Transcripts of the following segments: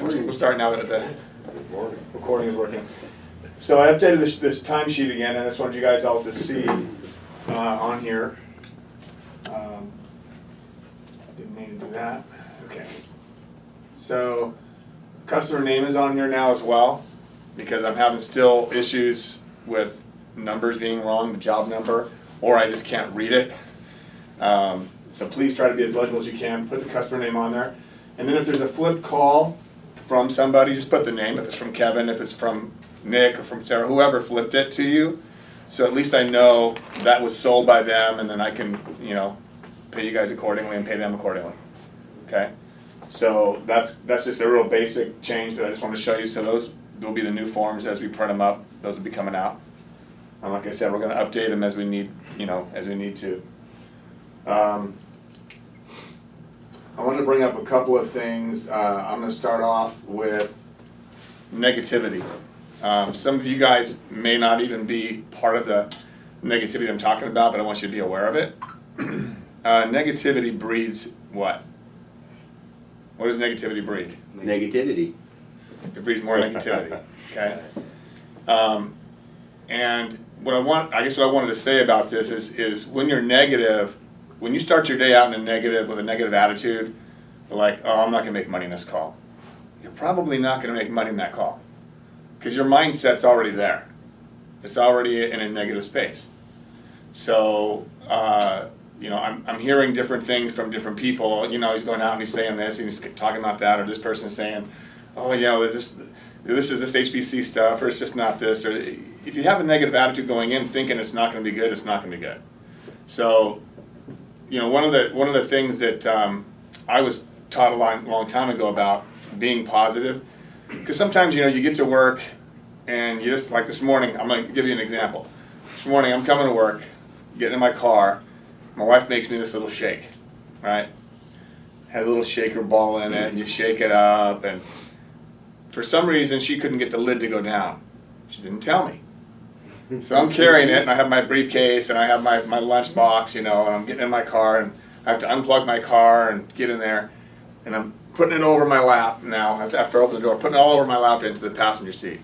We'll start now that the recording is working. So I updated this timesheet again, and I just wanted you guys all to see on here. Didn't mean to do that. Okay. So customer name is on here now as well, because I'm having still issues with numbers being wrong, the job number, or I just can't read it. So please try to be as legible as you can. Put the customer name on there. And then if there's a flip call from somebody, just put the name. If it's from Kevin, if it's from Nick or from Sarah, whoever flipped it to you. So at least I know that was sold by them, and then I can, pay you guys accordingly and pay them accordingly. Okay? So that's just a real basic change, but I just want to show you. So those will be the new forms as we print them up. Those will be coming out. And like I said, we're going to update them as we need, as we need to. I wanted to bring up a couple of things. I'm going to start off with negativity. Some of you guys may not even be part of the negativity I'm talking about, but I want you to be aware of it. Negativity breeds what? What does negativity breed? Negativity. It breeds more negativity. Okay. And what I wanted to say about this is when you're negative, when you start your day out in a negative with a negative attitude, like, oh, I'm not going to make money in this call. You're probably not going to make money in that call because your mindset's already there. It's already in a negative space. So, I'm hearing different things from different people. He's going out and he's saying this, and he's talking about that, or this person's saying, oh, this is this HBC stuff, or it's just not this. Or if you have a negative attitude going in, thinking it's not going to be good, it's not going to be good. So, one of the things that I was taught a long time ago about being positive, because sometimes you get to work and you just, like this morning, I'm going to give you an example. This morning I'm coming to work, getting in my car, my wife makes me this little shake, right? Has a little shaker ball in it, and you shake it up, and for some reason she couldn't get the lid to go down. She didn't tell me. So I'm carrying it, and I have my briefcase, and I have my lunch box, and I'm getting in my car, and I have to unplug my car and get in there, and I'm putting it over my lap now. After I open the door, putting it all over my lap into the passenger seat.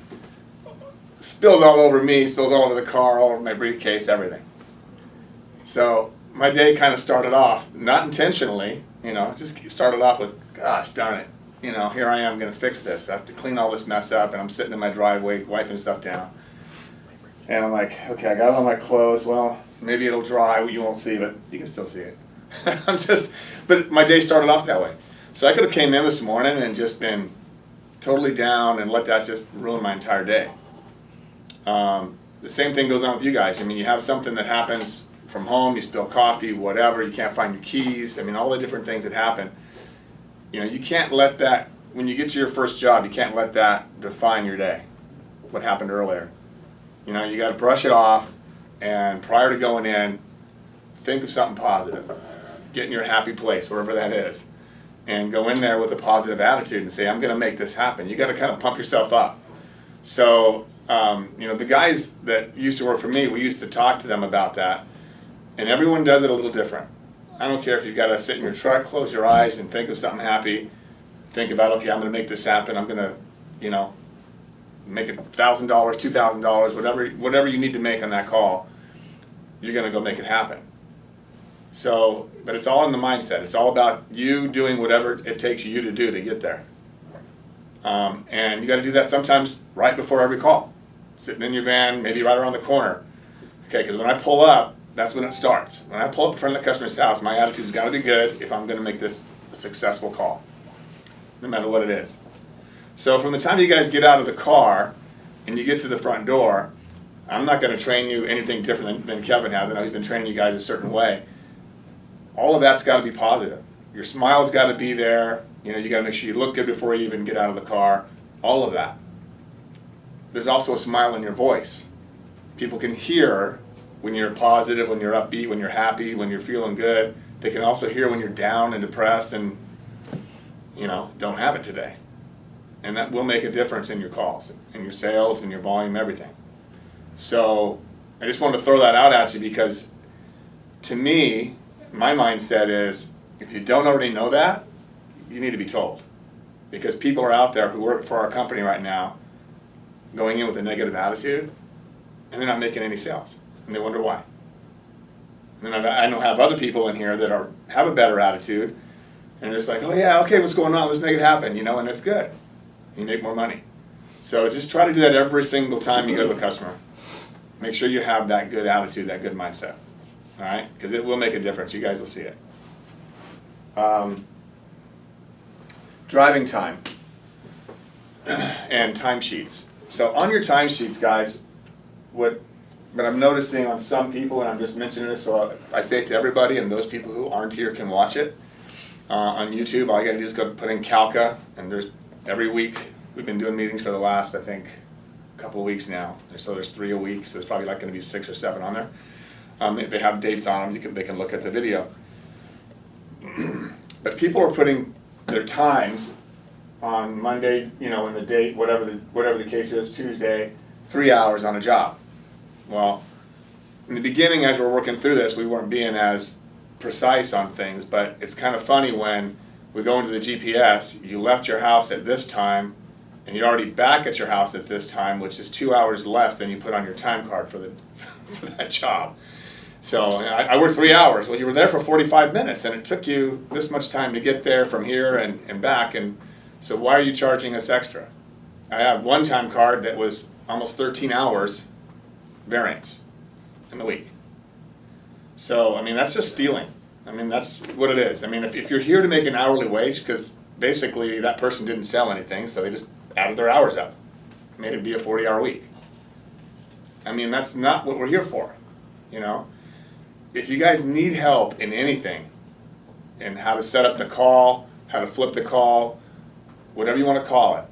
Spills all over me, spills all over the car, all over my briefcase, everything. So my day kind of started off, not intentionally, just started off with, gosh darn it, here I am going to fix this. I have to clean all this mess up, and I'm sitting in my driveway wiping stuff down. And I'm like, okay, I got all my clothes. Well, maybe it'll dry. You won't see, but you can still see it. But my day started off that way. So I could have came in this morning and just been totally down and let that just ruin my entire day. The same thing goes on with you guys. You have something that happens from home, you spill coffee, whatever, you can't find your keys. All the different things that happen. You can't let that, when you get to your first job, you can't let that define your day, what happened earlier. You got to brush it off, and prior to going in, think of something positive. Get in your happy place, wherever that is, and go in there with a positive attitude and say, I'm going to make this happen. You got to kind of pump yourself up. So, the guys that used to work for me, we used to talk to them about that, and everyone does it a little different. I don't care if you've got to sit in your truck, close your eyes, and think of something happy. Think about, okay, I'm going to make this happen. I'm going to, make $1,000, $2,000, whatever you need to make on that call, you're going to go make it happen. So, but it's all in the mindset. It's all about you doing whatever it takes you to do to get there. And you got to do that sometimes right before every call. Sitting in your van, maybe right around the corner. Okay, because when I pull up, that's when it starts. When I pull up in front of the customer's house, my attitude's got to be good if I'm going to make this a successful call, no matter what it is. So from the time you guys get out of the car and you get to the front door, I'm not going to train you anything different than Kevin has. I know he's been training you guys a certain way. All of that's got to be positive. Your smile's got to be there. You got to make sure you look good before you even get out of the car. All of that. There's also a smile in your voice. People can hear when you're positive, when you're upbeat, when you're happy, when you're feeling good. They can also hear when you're down and depressed and, don't have it today. And that will make a difference in your calls, in your sales, in your volume, everything. So I just wanted to throw that out at you because to me, my mindset is if you don't already know that, you need to be told. Because people are out there who work for our company right now going in with a negative attitude, and they're not making any sales, and they wonder why. And then I know have other people in here that have a better attitude, and they're just like, oh yeah, okay, what's going on? Let's make it happen, and it's good. You make more money. So just try to do that every single time you go to a customer. Make sure you have that good attitude, that good mindset, all right? Because it will make a difference. You guys will see it. Driving time and timesheets. So on your timesheets, guys, what I'm noticing on some people, and I'm just mentioning this, so I say it to everybody, and those people who aren't here can watch it on YouTube. All you got to do is go put in Kalka, and there's every week we've been doing meetings for the last, I think, couple of weeks now. So there's 3 a week, so there's probably like going to be 6 or 7 on there. They have dates on them. They can look at the video. But people are putting their times on Monday, and the date, whatever the case is, Tuesday, 3 hours on a job. Well, in the beginning, as we're working through this, we weren't being as precise on things, but it's kind of funny when we go into the GPS, you left your house at this time, and you're already back at your house at this time, which is 2 hours less than you put on your time card for that job. So I worked 3 hours. Well, you were there for 45 minutes, and it took you this much time to get there from here and back. And so why are you charging us extra? I have one time card that was almost 13 hours variance in the week. So, that's just stealing. That's what it is. If you're here to make an hourly wage, because basically that person didn't sell anything, so they just added their hours up, made it be a 40-hour week. That's not what we're here for, If you guys need help in anything, in how to set up the call, how to flip the call, whatever you want to call it,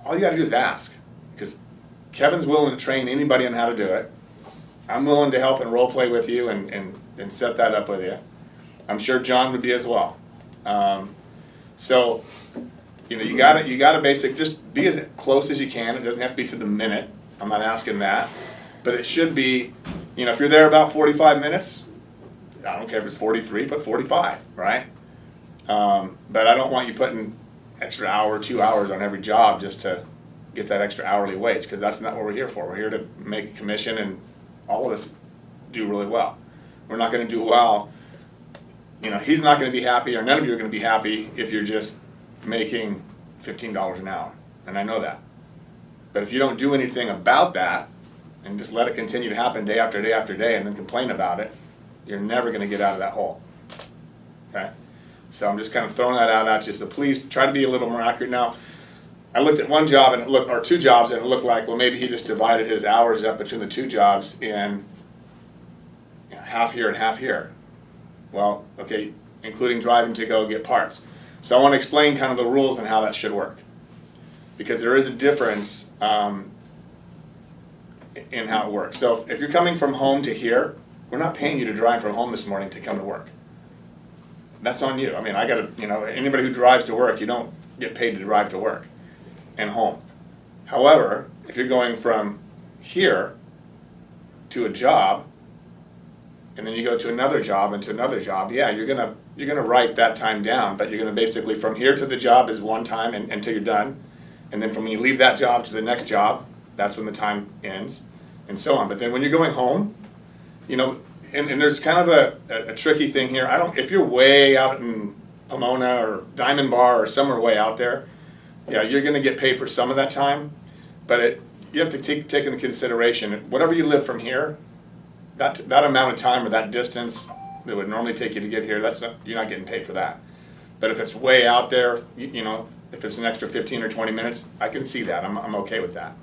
all you got to do is ask. Because Kevin's willing to train anybody on how to do it. I'm willing to help and role play with you and set that up with you. I'm sure John would be as well. So, you gotta just be as close as you can. It doesn't have to be to the minute. I'm not asking that, but it should be. If you're there about 45 minutes, I don't care if it's 43, but 45, right? But I don't want you putting extra hour, 2 hours on every job just to get that extra hourly wage, because that's not what we're here for. We're here to make a commission, and all of us do really well. We're not going to do well. He's not going to be happy, or none of you are going to be happy if you're just making $15 an hour, and I know that. But if you don't do anything about that and just let it continue to happen day after day after day and then complain about it, you're never going to get out of that hole. Okay? So I'm just kind of throwing that out at you. So please try to be a little more accurate. Now, I looked at one job or 2 jobs, and it looked like, well, maybe he just divided his hours up between the 2 jobs in half here and half here. Well, okay, including driving to go get parts. So I want to explain kind of the rules and how that should work, because there is a difference in how it works. So if you're coming from home to here, we're not paying you to drive from home this morning to come to work. That's on you. I got to, anybody who drives to work, you don't get paid to drive to work and home. However, if you're going from here to a job, and then you go to another job and to another job, yeah, you're gonna write that time down, but you're gonna basically from here to the job is one time until you're done, and then from when you leave that job to the next job, that's when the time ends, and so on. But then when you're going home, and there's kind of a tricky thing here. If you're way out in Pomona or Diamond Bar or somewhere way out there, yeah, you're gonna get paid for some of that time, but you have to take into consideration whatever you live from here. That amount of time or that distance that would normally take you to get here, you're not getting paid for that. But if it's way out there, if it's an extra 15 or 20 minutes, I can see that. I'm okay with that.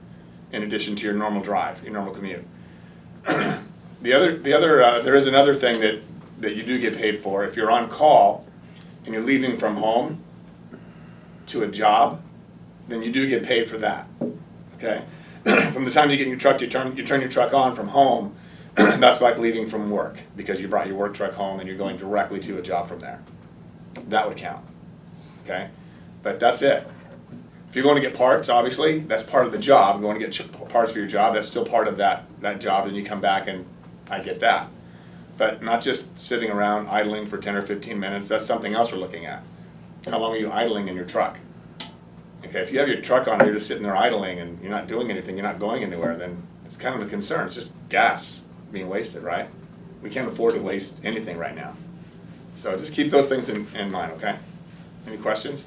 In addition to your normal drive, your normal commute. There is another thing that you do get paid for. If you're on call and you're leaving from home to a job, then you do get paid for that. Okay. From the time you get in your truck, you turn your truck on from home. That's like leaving from work, because you brought your work truck home and you're going directly to a job from there. That would count. Okay? But that's it. If you're going to get parts, obviously, that's part of the job. Going to get parts for your job, that's still part of that job, and you come back and I get that. But not just sitting around idling for 10 or 15 minutes. That's something else we're looking at. How long are you idling in your truck? Okay, if you have your truck on, you're just sitting there idling and you're not doing anything, you're not going anywhere, then it's kind of a concern. It's just gas being wasted, right? We can't afford to waste anything right now. So just keep those things in mind, okay? Any questions?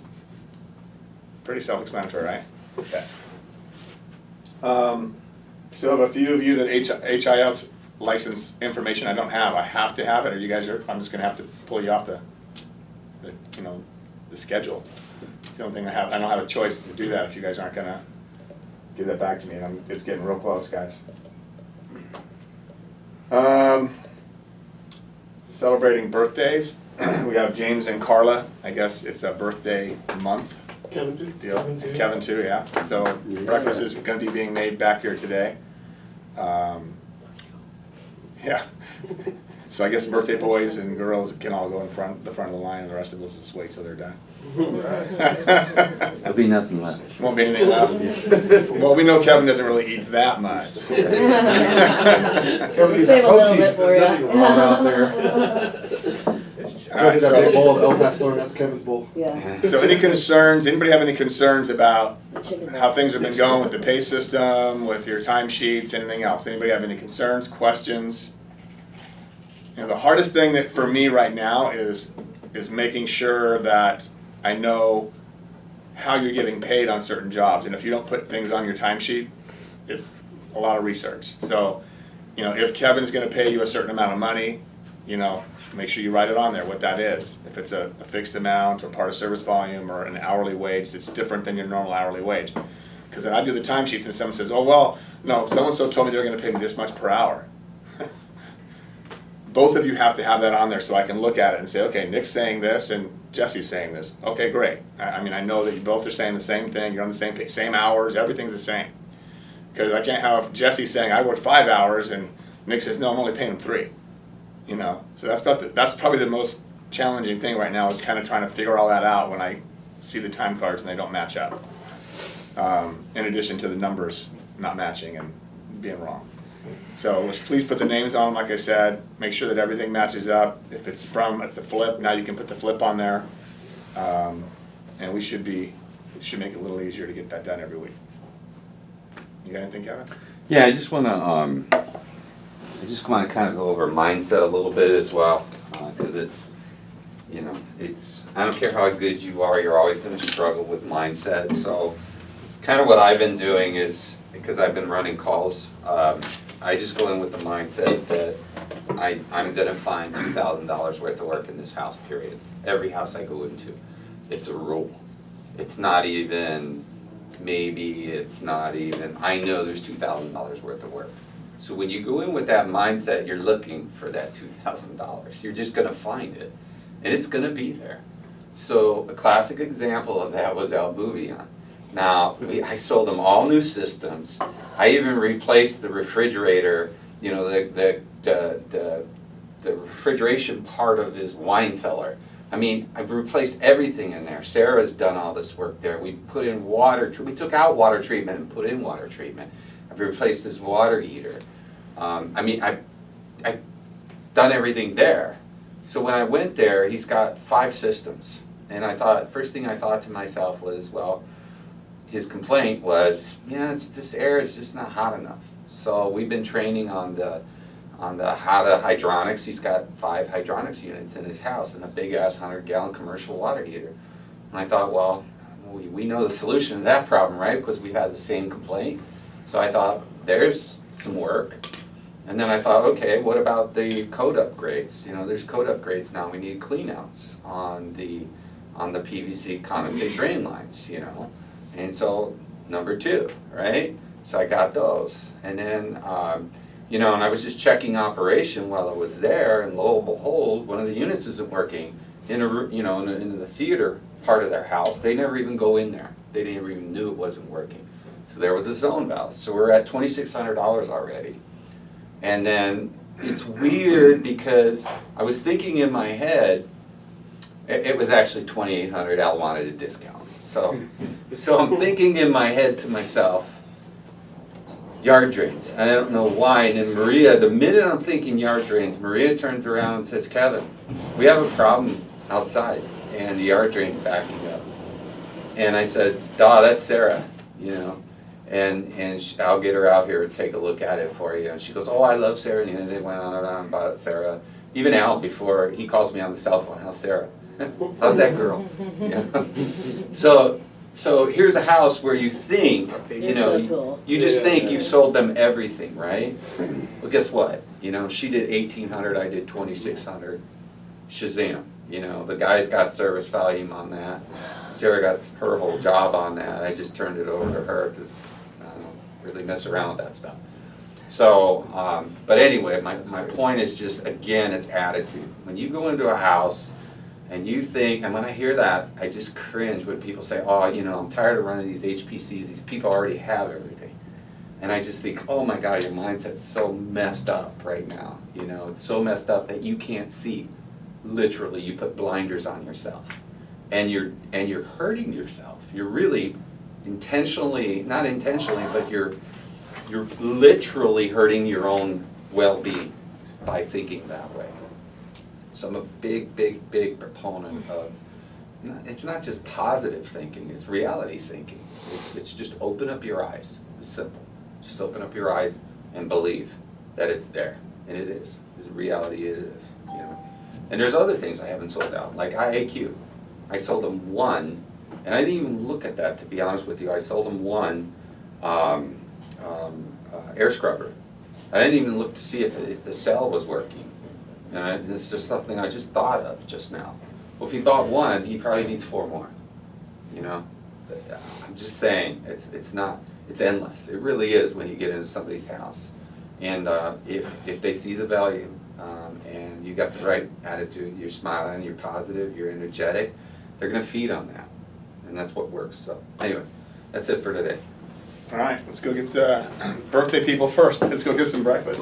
Pretty self-explanatory, right? Okay. Still have a few of you that HIS license information I don't have. I have to have it, or you guys are, I'm just gonna have to pull you off the schedule. It's the only thing I have. I don't have a choice to do that if you guys aren't gonna give that back to me, and it's getting real close, guys. Celebrating birthdays. We have James and Carla. I guess it's a birthday month deal. Kevin too, yeah. So breakfast is going to be being made back here today. Yeah. So I guess birthday boys and girls can all go in the front of the line, and the rest of us just wait till they're done. There'll be nothing left. Won't be anything left. Well, we know Kevin doesn't really eat that much. Save a little bit for you. Out there. All right, Got a bowl of El Pastor, that's Kevin's bowl. Yeah. so any concerns? Anybody have any concerns about how things have been going with the pay system, with your timesheets, anything else? Anybody have any concerns, questions? The hardest thing that for me right now is making sure that I know how you're getting paid on certain jobs. And if you don't put things on your timesheet, it's a lot of research. So, if Kevin's going to pay you a certain amount of money, make sure you write it on there what that is. If it's a fixed amount or part of service volume or an hourly wage, it's different than your normal hourly wage. Because then I do the timesheets and someone says, oh, well, no, so-and-so told me they're going to pay me this much per hour. Both of you have to have that on there so I can look at it and say, okay, Nick's saying this and Jesse's saying this. Okay, great. I know that you both are saying the same thing. You're on the same page, same hours. Everything's the same. Because I can't have Jesse saying I worked 5 hours and Nick says, no, I'm only paying him 3. So that's probably the most challenging thing right now is kind of trying to figure all that out when I see the time cards and they don't match up. In addition to the numbers not matching and being wrong. So let's please put the names on them, like I said. Make sure that everything matches up. If it's a flip, now you can put the flip on there. And it should make it a little easier to get that done every week. You got anything, Kevin? Yeah, I just want to kind of go over mindset a little bit as well, because it's I don't care how good you are, you're always going to struggle with mindset. So kind of what I've been doing is, because I've been running calls, I just go in with the mindset that I'm going to find $2,000 worth of work in this house, period. Every house I go into. It's a rule. It's not even, I know there's $2,000 worth of work. So when you go in with that mindset, you're looking for that $2,000. You're just going to find it. And it's going to be there. So a classic example of that was Albuvion. Now, I sold him all new systems. I even replaced the refrigerator, the refrigeration part of his wine cellar. I've replaced everything in there. Sarah's done all this work there. We put in we took out water treatment and put in water treatment. I've replaced his water heater. I've done everything there. So when I went there, he's got 5 systems. And first thing I thought to myself was, well, his complaint was, this air is just not hot enough. So we've been training on the hydronics. He's got 5 hydronics units in his house and a big ass 100-gallon commercial water heater. And I thought, well, we know the solution to that problem, right? Because we've had the same complaint. So I thought, there's some work. And then I thought, okay, what about the code upgrades? There's code upgrades now. We need cleanouts on the PVC condensate drain lines, And so, number 2, right? So I got those. And then, and I was just checking operation while I was there, and lo and behold, one of the units isn't working in the theater part of their house. They never even go in there. They didn't even knew it wasn't working. So there was a zone valve. So we're at $2,600 already. And then it's weird because I was thinking in my head, it was actually $2,800. Al wanted a discount. So I'm thinking in my head to myself, yard drains. I don't know why. And then Maria, the minute I'm thinking yard drains, Maria turns around and says, Kevin, we have a problem outside and the yard drain's backing up. And I said, that's Sarah, you know. And I'll get her out here and take a look at it for you. And she goes, oh, I love Sarah. And, you know, they went on and on about Sarah. Even Al, before, he calls me on the cell phone, how's Sarah? How's that girl? You know? So here's a house where you think, you know, so cool. you just think Yeah. you've sold them everything, right? Well, guess what? You know, she did 1,800, I did 2,600. Shazam. You know, the guy's got service volume on that. Sarah got her whole job on that. I just turned it over to her because I don't really mess around with that stuff. So, but anyway, my point is just, again, it's attitude. When you go into a house and you think, and when I hear that, I just cringe when people say, oh, you know, I'm tired of running these HPCs. These people already have everything. And I just think, oh my God, your mindset's so messed up right now. You know, it's so messed up that you can't see. Literally, you put blinders on yourself. And you're hurting yourself. You're really intentionally, not intentionally, but you're literally hurting your own well-being by thinking that way. So I'm a big proponent of, it's not just positive thinking, it's reality thinking. It's just open up your eyes. It's simple. Just open up your eyes and believe that it's there. And it is. It's reality, it is. You know? And there's other things I haven't sold out, like IAQ. I sold them one, and I didn't even look at that, to be honest with you. I sold them one air scrubber. I didn't even look to see if the cell was working. And this is just something I just thought of just now. Well, if he bought one, he probably needs 4 more. You know, I'm just saying, it's endless. It really is when you get into somebody's house, and if they see the value and you got the right attitude, you're smiling, you're positive, you're energetic, they're gonna feed on that, and that's what works. So anyway, that's it for today. All right, let's go get birthday people first. Let's go get some breakfast.